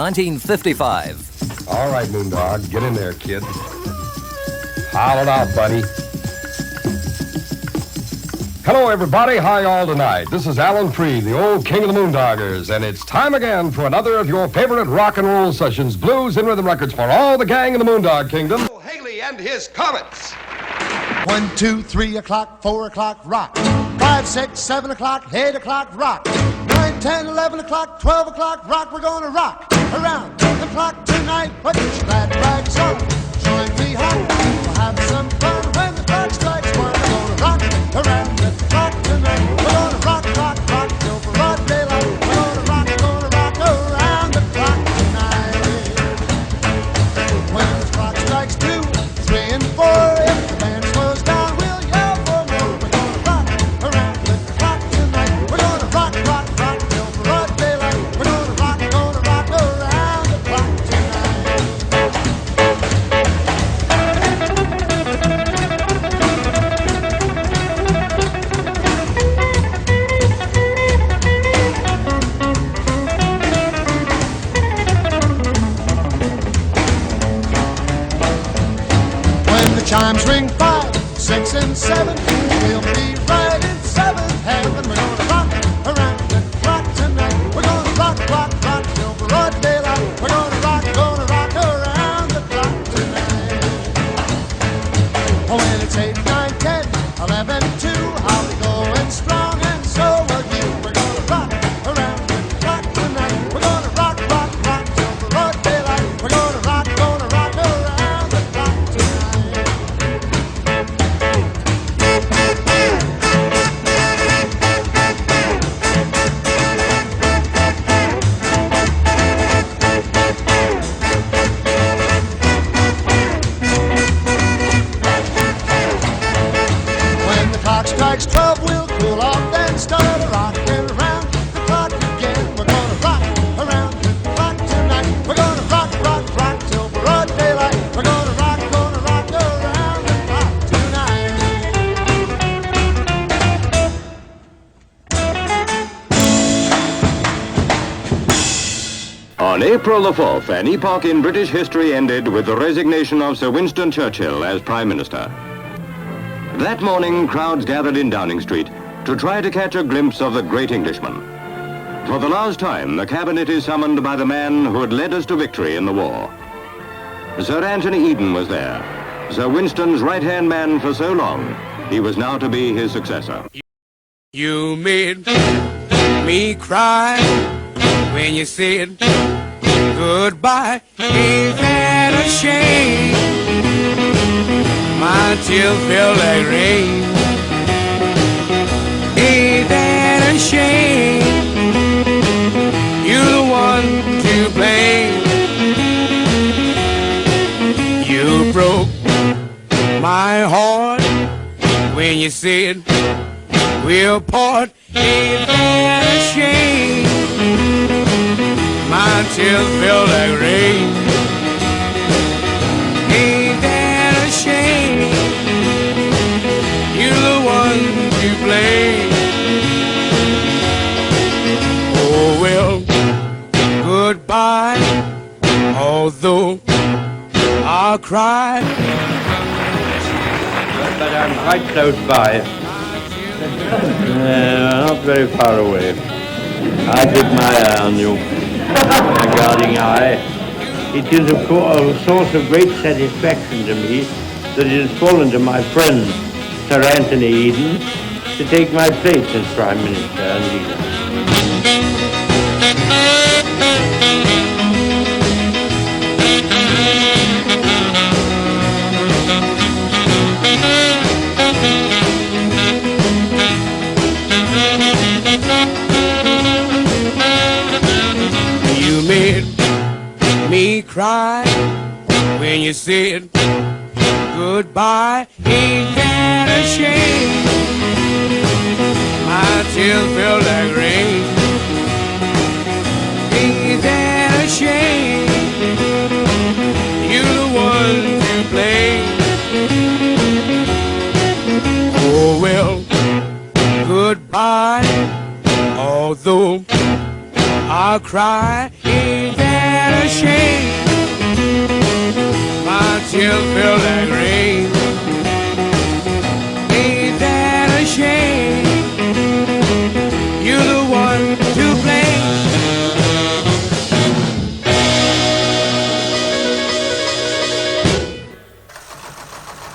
1955. All right, Moondog, get in there, kid. Howl it out, buddy. Hello, everybody. How y'all tonight? This is Alan Freed, the old king of the Moondoggers, and it's time again for another of your favorite rock and roll sessions, blues and rhythm records for all the gang in the Moondog Kingdom. Haley and his Comets. 1, 2, 3 o'clock, 4 o'clock, rock. 5, 6, 7 o'clock, 8 o'clock, rock. 9, 10, 11 o'clock, 12 o'clock, rock. We're gonna rock around the clock tonight. Put your glad rags on, join me home. We'll have some fun when the clock strikes 1. We're gonna rock around the clock tonight. We're gonna rock, rock, rock till broad daylight. We're gonna rock around the clock tonight. When the clock strikes 2, 3, and 4, if the band slows down, we'll yell for more. We're gonna rock around the clock tonight. We're gonna rock, rock, rock till broad daylight. We're gonna rock around the clock tonight. When the chimes ring 5, 6, and 7, we'll be right in 7th heaven. We're gonna rock around the clock tonight. We're gonna rock, rock, rock till broad daylight. We're gonna rock around the clock tonight. Oh, when it's 8, 9, 10, 11, 2, I'll be going strong, and so will you. We're gonna rock around the clock tonight. We're gonna rock, rock, rock till broad daylight. We're gonna rock around the clock tonight. When the clock strikes 12, we'll cool off, then start rocking around the clock again. We're gonna rock around the clock tonight. We're gonna rock, rock, rock till broad daylight. We're gonna rock around the clock tonight. On April the 4th, an epoch in British history ended with the resignation of Sir Winston Churchill as Prime Minister. That morning, crowds gathered in Downing Street to try to catch a glimpse of the great Englishman. For the last time, the cabinet is summoned by the man who had led us to victory in the war. Sir Anthony Eden was there, Sir Winston's right-hand man for so long. He was now to be his successor. You made me cry when you said goodbye. Ain't that a shame? My tears feel like rain. Ain't that a shame? You're the one to blame. You broke my heart when you said we'll part. Ain't that a shame? My tears feel like rain. Ain't that a shame? You're the one to blame. Oh well, goodbye. Although I'll cry, but I'm quite close by. Not very far away. I keep my eye on you, my guarding eye. It is a source of great satisfaction to me that it has fallen to my friend, Sir Anthony Eden, to take my place as Prime Minister and leader. you made me cry when you said goodbye. Ain't that a shame? My tears feel like rain. Ain't that a shame? You're the one to blame. Oh well, goodbye. Although I'll cry, ain't that tears feel like rain. Ain't that a shame? You're the one to blame.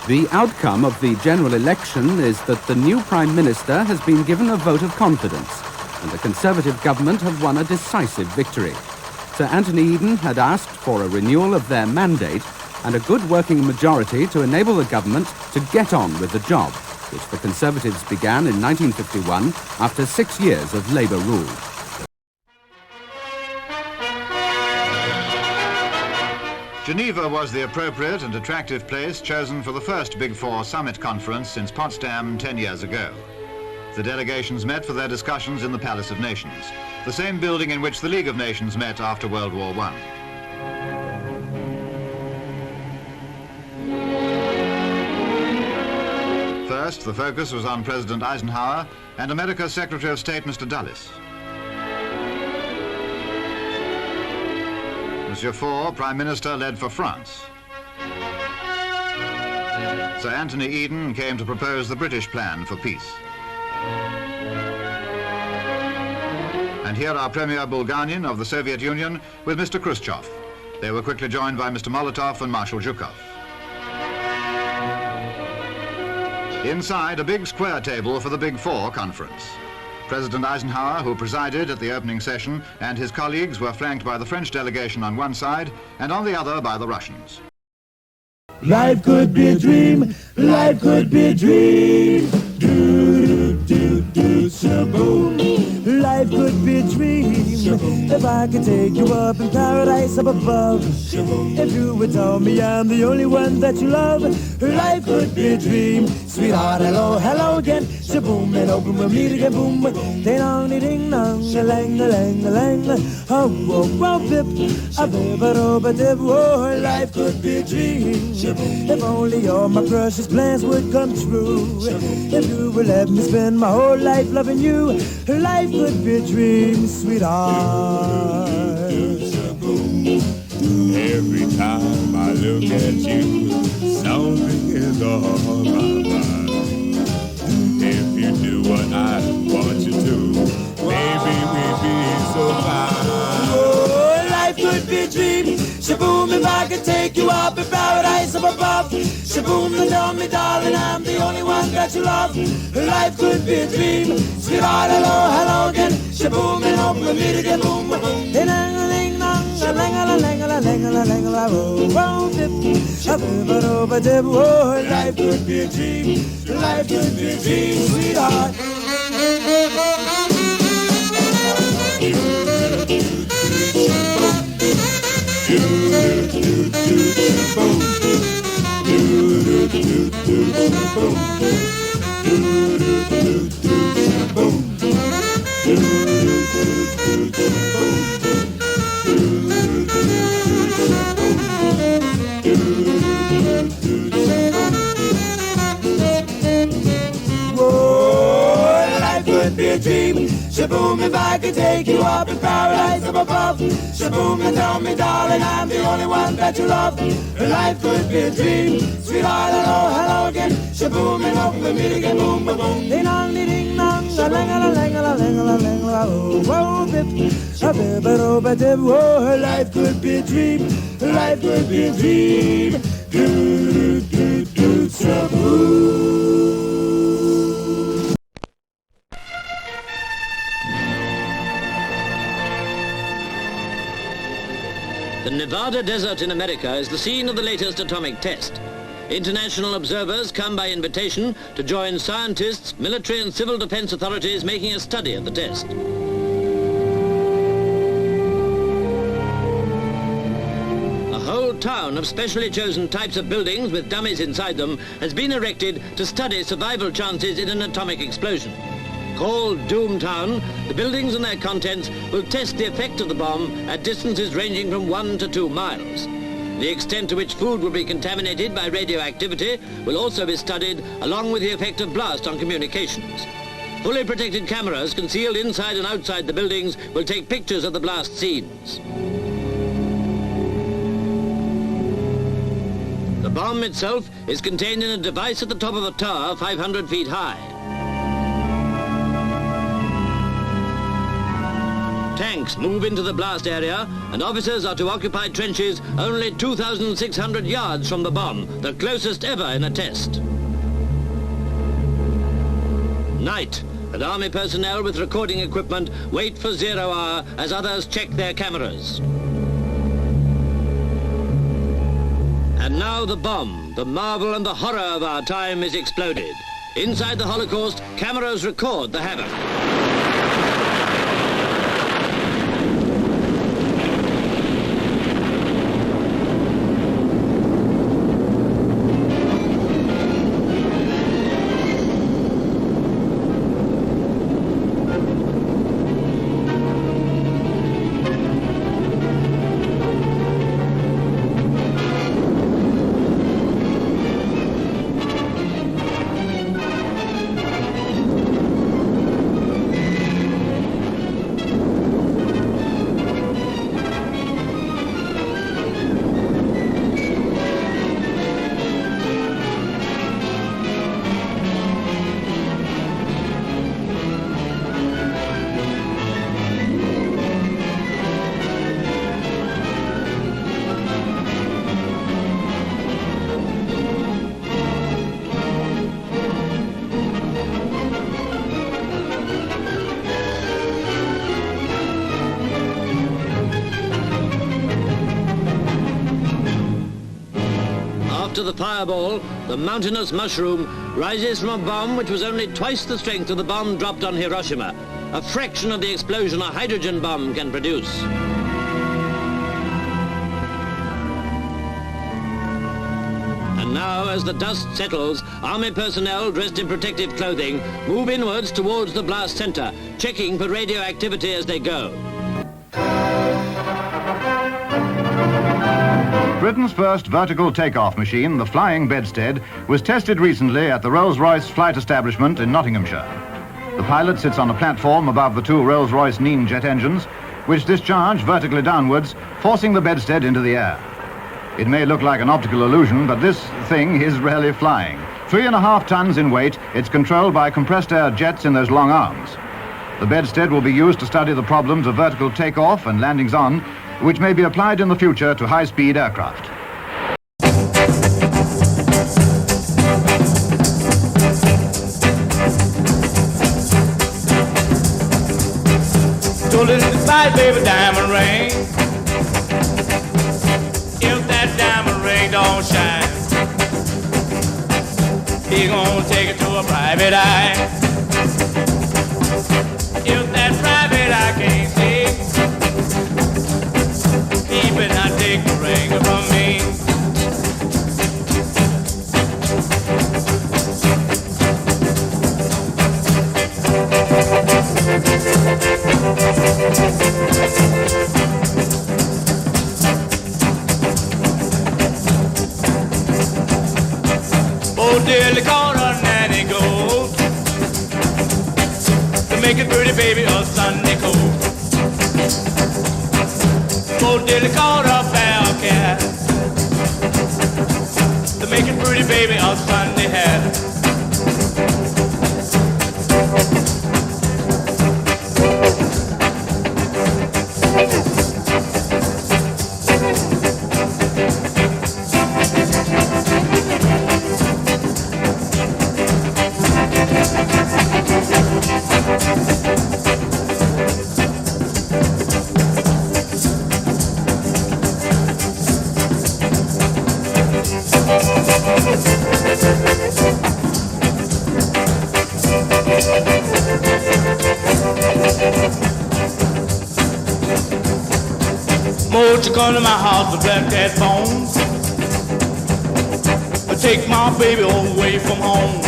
The outcome of the general election is that the new Prime Minister has been given a vote of confidence, and the Conservative government have won a decisive victory. Sir Anthony Eden had asked for a renewal of their mandate and a good working majority to enable the government to get on with the job, which the Conservatives began in 1951 after 6 years of Labour rule. Geneva was the appropriate and attractive place chosen for the first Big Four summit conference since Potsdam 10 years ago. The delegations met for their discussions in the Palace of Nations, the same building in which the League of Nations met after World War I. First, the focus was on President Eisenhower and America's Secretary of State, Mr. Dulles. Monsieur Faure, Prime Minister, led for France. Sir Anthony Eden came to propose the British plan for peace. And here are Premier Bulganin of the Soviet Union with Mr. Khrushchev. They were quickly joined by Mr. Molotov and Marshal Zhukov. Inside, a big square table for the Big Four conference. President Eisenhower, who presided at the opening session, and his colleagues were flanked by the French delegation on one side and on the other by the Russians. Life could be a dream, life could be a dream. Do, shaboom. Life could be a dream if I could take you up in paradise up above. If you would tell me I'm the only one that you love, life could be a dream. Sweetheart, hello, hello again. Shaboom, and open with me to get boom. Ding dong, ding dong, a lang, a lang, a lang. Oh, oh, oh, bip, a bip, a dip. Oh, life could be a dream. If only all my precious plans would come true. If you would let me spend my whole life loving you, life could be a dream, sweetheart. Every time I look at you, something is on my mind. If you do what I want you to, maybe we'd be so fine. Oh, life could be a dream. Shaboom, if I could take you up in paradise up above. Shaboom, and tell me, darling, I'm the only one that you love. Life could be a dream. Sweetheart, hello, hello again. Shaboom, and hope we'll meet again. Boom, boom. Oh, life could be a dream. Life could be a dream, sweetheart. Shaboom, if I could take you up in paradise up above. Shaboom, and tell me, darling, I'm the only one that you love. Life could be a dream. Sweetheart, hello, hello again. Shaboom, and hope we'll meet again. Boom, boom, boom. Ding dong, ding dong, a lang a lang a lang a lang a lang. Oh, bip, a bip, a dip. Oh, life could be a dream. Life could be a dream. Do, shaboom. The Nevada desert in America is the scene of the latest atomic test. International observers come by invitation to join scientists, military and civil defense authorities making a study of the test. A whole town of specially chosen types of buildings with dummies inside them has been erected to study survival chances in an atomic explosion. Called Doomtown, the buildings and their contents will test the effect of the bomb at distances ranging from 1 to 2 miles. The extent to which food will be contaminated by radioactivity will also be studied, along with the effect of blast on communications. Fully protected cameras concealed inside and outside the buildings will take pictures of the blast scenes. The bomb itself is contained in a device at the top of a tower 500 feet high. Tanks move into the blast area, and officers are to occupy trenches only 2,600 yards from the bomb, the closest ever in a test. Night, and Army personnel with recording equipment wait for 0 hour as others check their cameras. And now the bomb, the marvel and the horror of our time, is exploded. Inside the Holocaust, cameras record the havoc. After the fireball, the mountainous mushroom rises from a bomb which was only twice the strength of the bomb dropped on Hiroshima, a fraction of the explosion a hydrogen bomb can produce. And now, as the dust settles, Army personnel dressed in protective clothing move inwards towards the blast center, checking for radioactivity as they go. Britain's first vertical takeoff machine, the flying bedstead, was tested recently at the Rolls-Royce flight establishment in Nottinghamshire. The pilot sits on a platform above the two Rolls-Royce Nene jet engines, which discharge vertically downwards, forcing the bedstead into the air. It may look like an optical illusion, but this thing is really flying. 3.5 tons in weight, it's controlled by compressed air jets in those long arms. The bedstead will be used to study the problems of vertical takeoff and landings on, which may be applied in the future to high-speed aircraft. Told her to buy baby diamond ring. If that diamond ring don't shine, he gonna take it to a private eye. If that private eye can't see, he better not take the ring from me. Oh, dearly call her nanny gold to make it pretty baby a Sunday coat. Oh, dearly call her bell cat to make it pretty baby a Sunday hat. Won't you come to my house to black that phone? Take my baby away from home.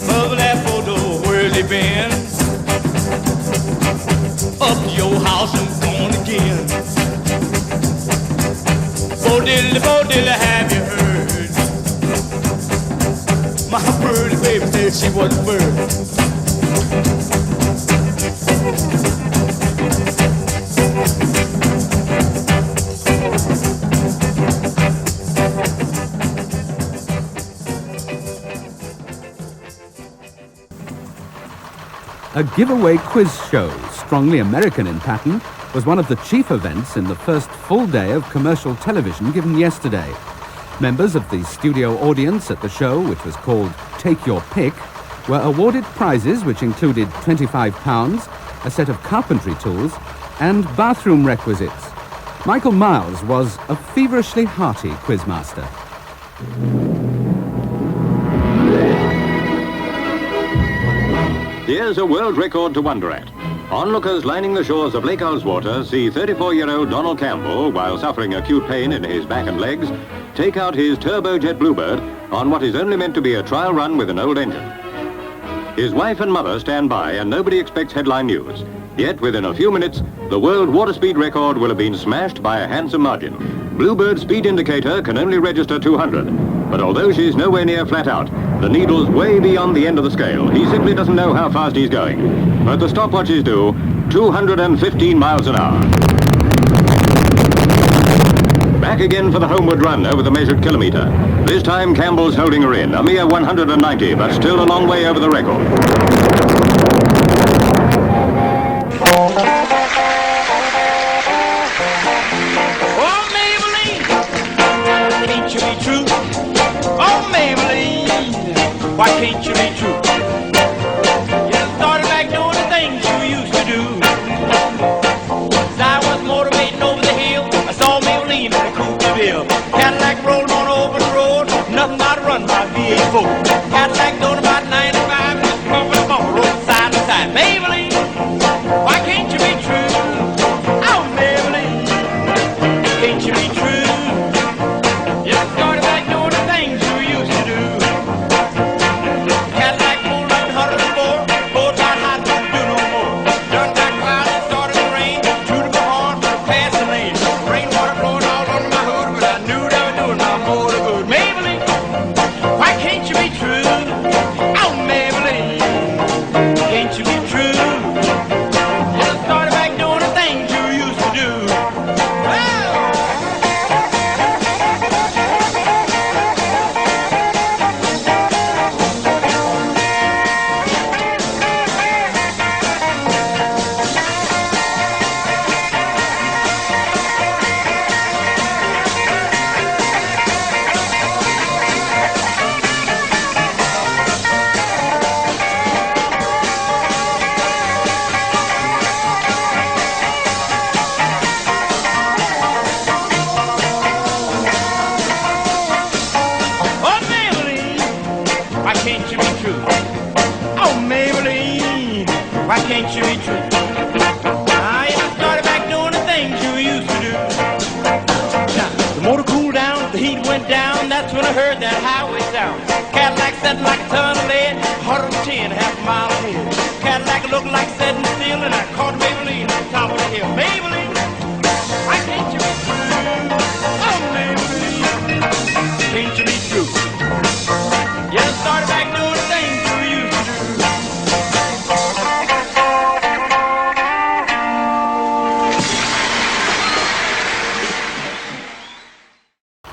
Mother, that photo, where's he been? Up to your house and gone again. Bo diddly, have you heard? My pretty baby said she was a bird. A giveaway quiz show, strongly American in pattern, was one of the chief events in the first full day of commercial television given yesterday. Members of the studio audience at the show, which was called Take Your Pick, were awarded prizes which included £25, a set of carpentry tools, and bathroom requisites. Michael Miles was a feverishly hearty quizmaster. Here's a world record to wonder at. Onlookers lining the shores of Lake Ullswater see 34-year-old Donald Campbell, while suffering acute pain in his back and legs, take out his turbojet Bluebird on what is only meant to be a trial run with an old engine. His wife and mother stand by, and nobody expects headline news. Yet, within a few minutes, the world water speed record will have been smashed by a handsome margin. Bluebird's speed indicator can only register 200, but although she's nowhere near flat out, the needle's way beyond the end of the scale. He simply doesn't know how fast he's going. But the stopwatches do, 215 miles an hour. Back again for the homeward run over the measured kilometre. This time Campbell's holding her in, a mere 190, but still a long way over the record. Oh, Maybelline, can't you be true? Oh, Maybelline, why can't you be true? You done started back doing the things you used to do. As I was motivating over the hill, I saw Maybelline in a coupe de ville. Cadillac rolling on over the road, nothing but a run by V8 Cadillac doing about 95, just bumping them all, rolling side to side. Maybelline, why can't you be true? Oh, Maybelline, can't you be true? You done started back doing the things you used to do. Cadillac pulled up 104, both got hot, couldn't do no more. Done got cloudy, started to rain, tooted my horn, past the lane. Rainwater blowing all under my hood, but I knew they were doing my motor good. Maybelline, why can't you be true? Oh, Maybelline, can't you be true? You done started back doing the things you used to do. Oh, Maybelline, why can't you be true? Oh, Maybelline, why can't you be true? Ah, you done started back doing the things you used to do. Now, the motor cooled down, the heat went down, that's when I heard that highway sound. Cadillac sitting like a ton of lead, 110, half a mile ahead. Cadillac looked like setting still, and I caught Maybelline on top of the hill. Maybelline, why can't you be true? Oh, Maybelline, can't you be true? You done started back doing the things you used to do.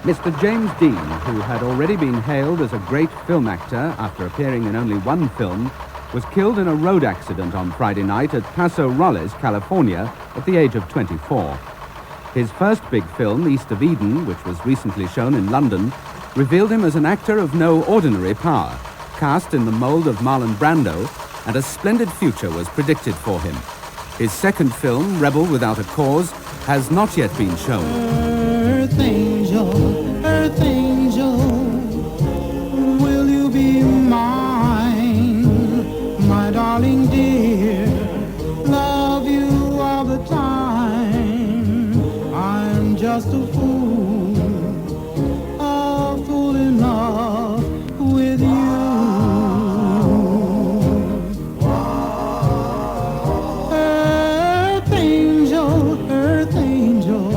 Mr. James Dean, who had already been hailed as a great film actor after appearing in only one film, was killed in a road accident on Friday night at Paso Robles, California, at the age of 24. His first big film, East of Eden, which was recently shown in London, revealed him as an actor of no ordinary power, cast in the mold of Marlon Brando, and a splendid future was predicted for him. His second film, Rebel Without a Cause, has not yet been shown. Earth angel, will you be mine, my darling dear? Love you all the time. I'm just a fool enough with you. Earth angel,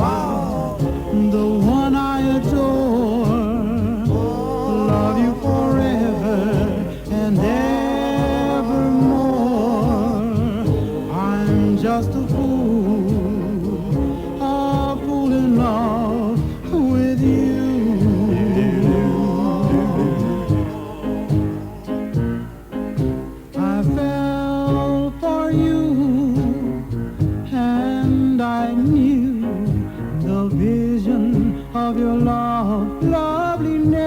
of loveliness.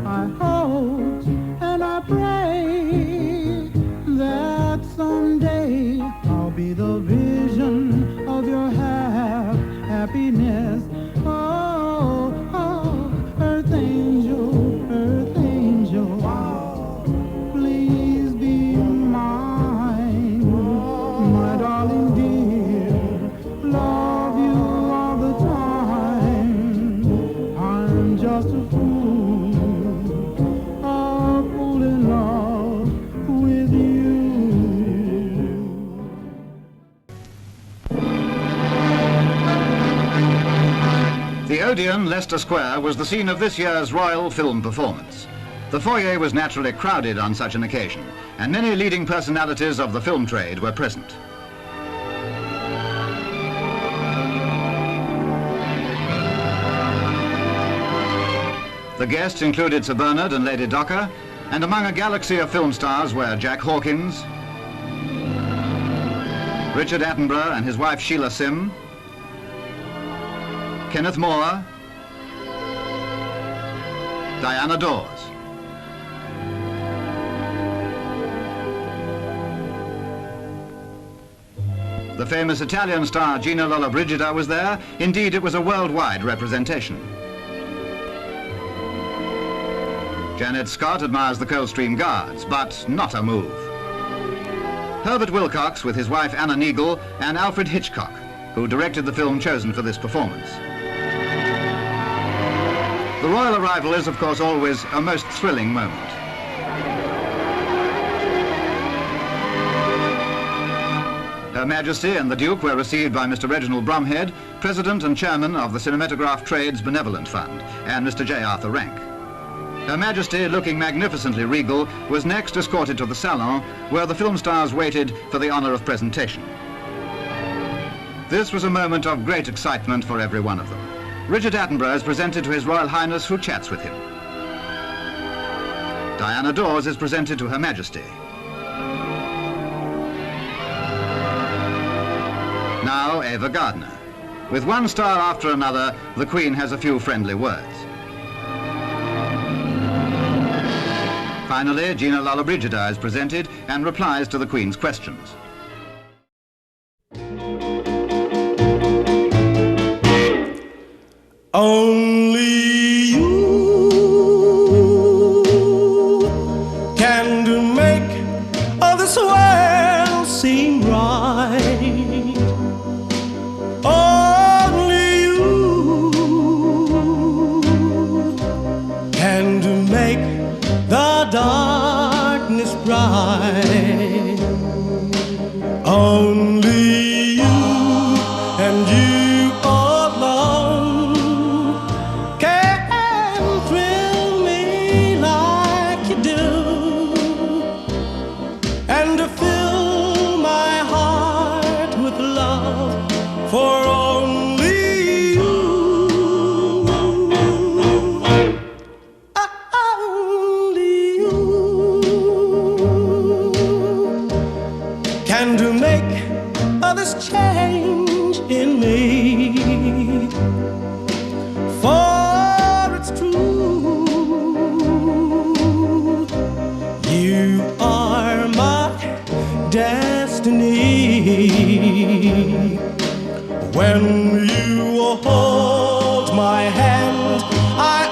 I hope and I pray that someday I'll be the vision of your happiness. Oh, oh, earth angel, please be mine, my darling dear. Love you all the time. I'm just a fool in love with you. The Odeon, Leicester Square, was the scene of this year's Royal Film Performance. The foyer was naturally crowded on such an occasion, and many leading personalities of the film trade were present. The guests included Sir Bernard and Lady Docker, and among a galaxy of film stars were Jack Hawkins, Richard Attenborough and his wife Sheila Sim, Kenneth Moore, Diana Dawes. The famous Italian star Gina Lollobrigida was there. Indeed, it was a worldwide representation. Janet Scott admires the Coldstream Guards, but not a move. Herbert Wilcox with his wife Anna Neagle and Alfred Hitchcock, who directed the film chosen for this performance. The royal arrival is, of course, always a most thrilling moment. Her Majesty and the Duke were received by Mr. Reginald Bromhead, President and Chairman of the Cinematograph Trades Benevolent Fund, and Mr. J. Arthur Rank. Her Majesty, looking magnificently regal, was next escorted to the salon, where the film stars waited for the honor of presentation. This was a moment of great excitement for every one of them. Richard Attenborough is presented to His Royal Highness, who chats with him. Diana Dawes is presented to Her Majesty. Now Ava Gardner. With one star after another, the Queen has a few friendly words. Finally, Gina Lollobrigida is presented and replies to the Queen's questions. Only you can make this world seem right. Only you can make the darkness bright. Only you and you alone can thrill me like you do, and to fill my heart with love for only you. Only you can make this change in me. For it's true, you are my destiny. When you hold my hand, I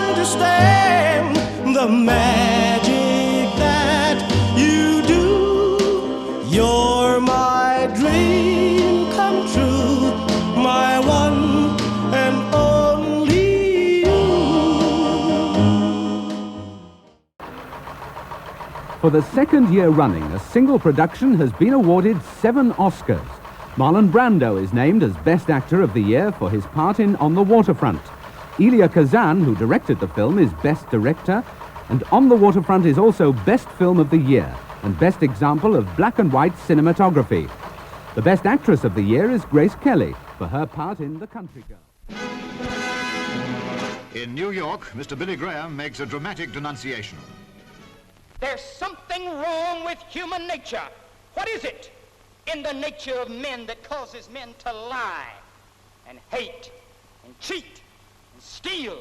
understand the magic that you do. You're my dream come true, my one and only you. For the second year running, a single production has been awarded 7 Oscars. Marlon Brando is named as Best Actor of the Year for his part in On the Waterfront. Elia Kazan, who directed the film, is Best Director, and On the Waterfront is also Best Film of the Year and Best Example of Black and White Cinematography. The Best Actress of the Year is Grace Kelly for her part in The Country Girl. In New York, Mr. Billy Graham makes a dramatic denunciation. There's something wrong with human nature. What is it in the nature of men that causes men to lie and hate and cheat and steal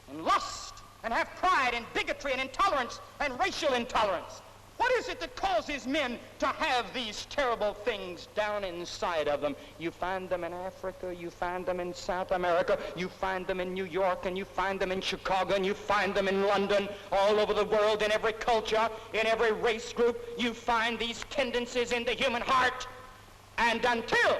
and lust and have pride and bigotry and intolerance and racial intolerance? What is it that causes men to have these terrible things down inside of them? You find them in Africa, you find them in South America, you find them in New York, and you find them in Chicago, and you find them in London, all over the world, in every culture, in every race group. You find these tendencies in the human heart. And until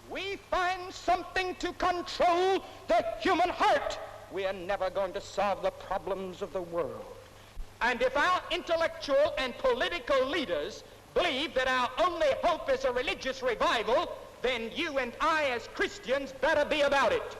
we find something to control the human heart, we are never going to solve the problems of the world. And if our intellectual and political leaders believe that our only hope is a religious revival, then you and I as Christians better be about it.